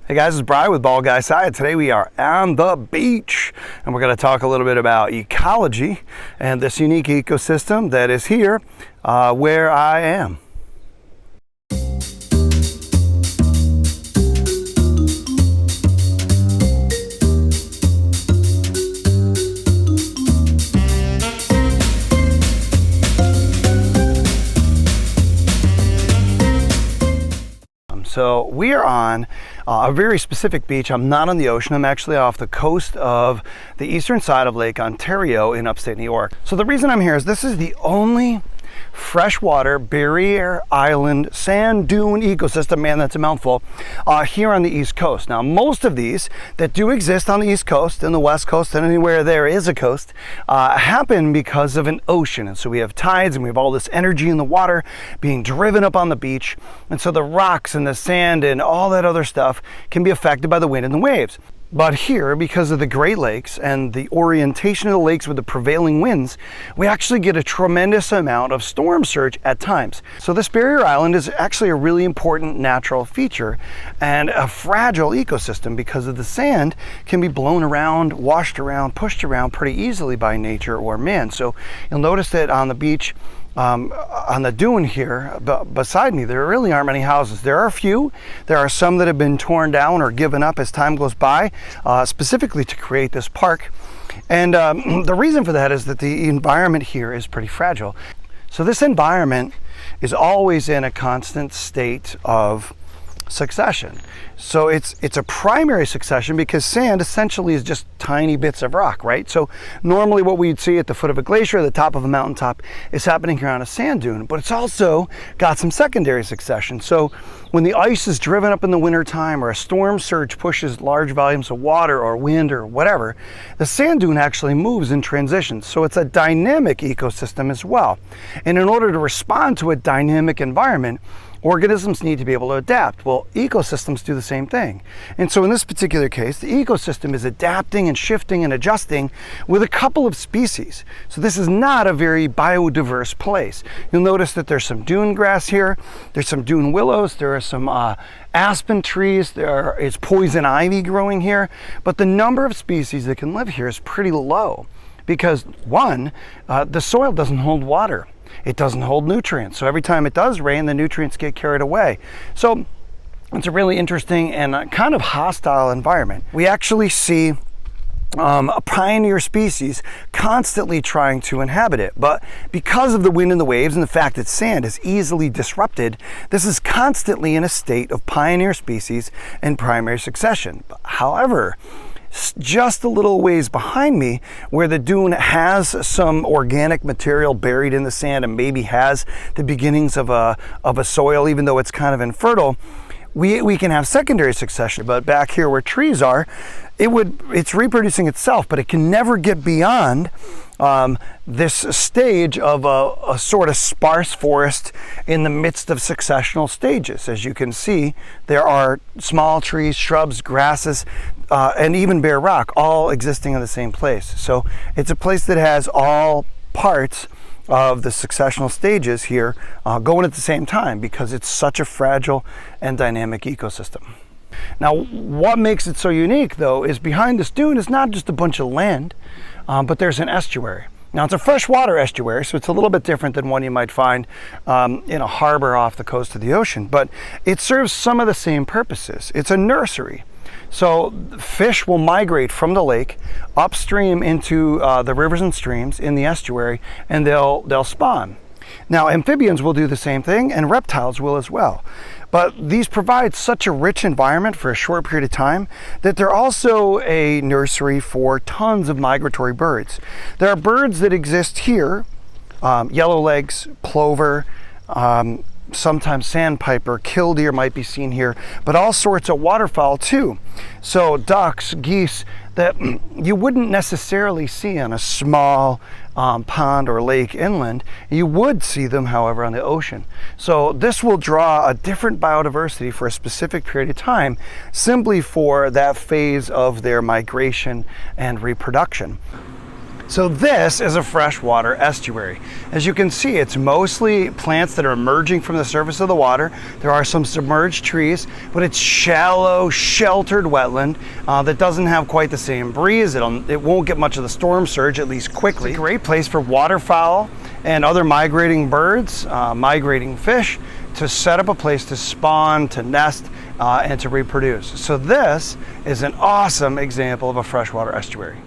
Hey guys, it's Brian with Guy Sci. Today we are on the beach and we're going to talk a little bit about ecology and this unique ecosystem that is here where I am. So we are on a very specific beach. I'm not on the ocean. I'm actually off the coast of the eastern side of Lake Ontario in upstate New York. So the reason I'm here is this is the only freshwater barrier island sand dune ecosystem, man, that's a mouthful, here on the East Coast. Now, most of these that do exist on the East Coast and the West Coast and anywhere there is a coast happen because of an ocean. And so we have tides and we have all this energy in the water being driven up on the beach. And so the rocks and the sand and all that other stuff can be affected by the wind and the waves. But here, because of the Great Lakes and the orientation of the lakes with the prevailing winds, we actually get a tremendous amount of storm surge at times. So this barrier island is actually a really important natural feature and a fragile ecosystem because of the sand can be blown around, washed around, pushed around pretty easily by nature or man. So you'll notice that on the beach, on the dune here beside me, there really aren't many houses. There are a few. There are some that have been torn down or given up as time goes by, specifically to create this park. And the reason for that is that the environment here is pretty fragile. So this environment is always in a constant state of succession. So it's a primary succession because sand essentially is just tiny bits of rock, right? So normally what we'd see at the foot of a glacier, the top of a mountaintop, is happening here on a sand dune, but it's also got some secondary succession. So when the ice is driven up in the wintertime or a storm surge pushes large volumes of water or wind or whatever, the sand dune actually moves and transitions. So it's a dynamic ecosystem as well. And in order to respond to a dynamic environment, organisms need to be able to adapt. Well, ecosystems do the same thing. And so in this particular case, the ecosystem is adapting and shifting and adjusting with a couple of species. So this is not a very biodiverse place. You'll notice that there's some dune grass here, there's some dune willows, there are some aspen trees, there is poison ivy growing here, but the number of species that can live here is pretty low because one, the soil doesn't hold water. It doesn't hold nutrients. So every time it does rain, the nutrients get carried away. So it's a really interesting and kind of hostile environment. We actually see a pioneer species constantly trying to inhabit it. But because of the wind and the waves and the fact that sand is easily disrupted, this is constantly in a state of pioneer species and primary succession. However, just a little ways behind me where the dune has some organic material buried in the sand and maybe has the beginnings of a soil, even though it's kind of infertile, we can have secondary succession. But back here where trees are, it's reproducing itself, but it can never get beyond this stage of a sort of sparse forest in the midst of successional stages. As you can see, there are small trees, shrubs, grasses, and even bare rock, all existing in the same place. So it's a place that has all parts of the successional stages here going at the same time because it's such a fragile and dynamic ecosystem. Now, what makes it so unique, though, is behind this dune is not just a bunch of land, but there's an estuary. Now, it's a freshwater estuary, so it's a little bit different than one you might find in a harbor off the coast of the ocean, but it serves some of the same purposes. It's a nursery. So fish will migrate from the lake upstream into the rivers and streams in the estuary, and they'll spawn. Now, amphibians will do the same thing, and reptiles will as well. But these provide such a rich environment for a short period of time that they're also a nursery for tons of migratory birds. There are birds that exist here, yellowlegs, plover, sometimes sandpiper, killdeer might be seen here, but all sorts of waterfowl too. So ducks, geese that you wouldn't necessarily see on a small pond or lake inland. You would see them, however, on the ocean. So this will draw a different biodiversity for a specific period of time simply for that phase of their migration and reproduction. So this is a freshwater estuary. As you can see, it's mostly plants that are emerging from the surface of the water. There are some submerged trees, but it's shallow, sheltered wetland that doesn't have quite the same breeze. It won't get much of the storm surge, at least quickly. It's a great place for waterfowl and other migrating birds, migrating fish, to set up a place to spawn, to nest, and to reproduce. So this is an awesome example of a freshwater estuary.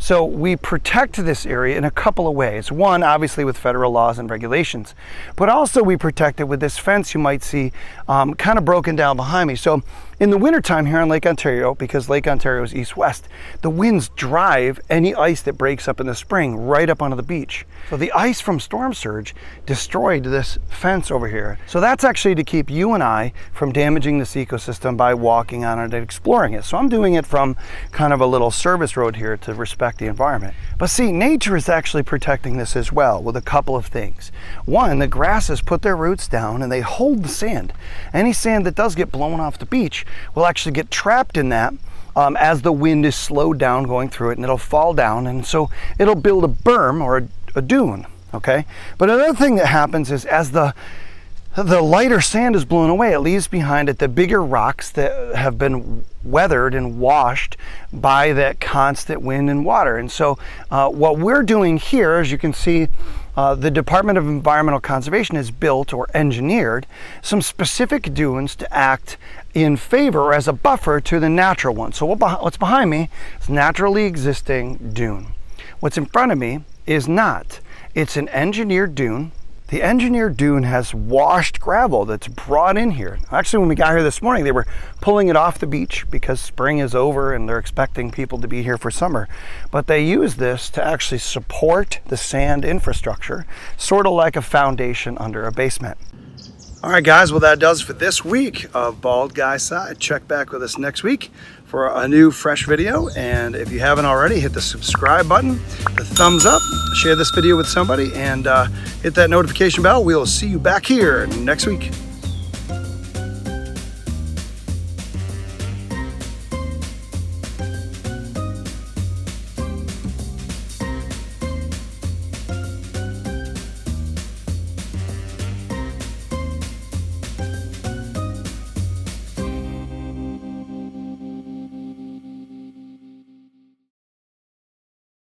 So we protect this area in a couple of ways. One, obviously with federal laws and regulations, but also we protect it with this fence you might see kind of broken down behind me. So in the wintertime here on Lake Ontario, because Lake Ontario is east-west, the winds drive any ice that breaks up in the spring right up onto the beach. So the ice from storm surge destroyed this fence over here. So that's actually to keep you and I from damaging this ecosystem by walking on it and exploring it. So I'm doing it from kind of a little service road here to respect the environment. But see, nature is actually protecting this as well with a couple of things. One, the grasses put their roots down and they hold the sand. Any sand that does get blown off the beach will actually get trapped in that as the wind is slowed down going through it, and it'll fall down, and so it'll build a berm or a dune, okay? But another thing that happens is as the lighter sand is blown away, it leaves behind it the bigger rocks that have been weathered and washed by that constant wind and water. And so what we're doing here, as you can see, the Department of Environmental Conservation has built or engineered some specific dunes to act in favor or as a buffer to the natural one. So what's behind me is naturally existing dune. What's in front of me is not. It's an engineered dune. The engineered dune has washed gravel that's brought in here. Actually, when we got here this morning, they were pulling it off the beach because spring is over and they're expecting people to be here for summer. But they use this to actually support the sand infrastructure, sort of like a foundation under a basement. All right, guys, well, that does for this week of Bald Guy Sci. Check back with us next week for a new fresh video. And if you haven't already, hit the subscribe button, the thumbs up, share this video with somebody, and hit that notification bell. We'll see you back here next week.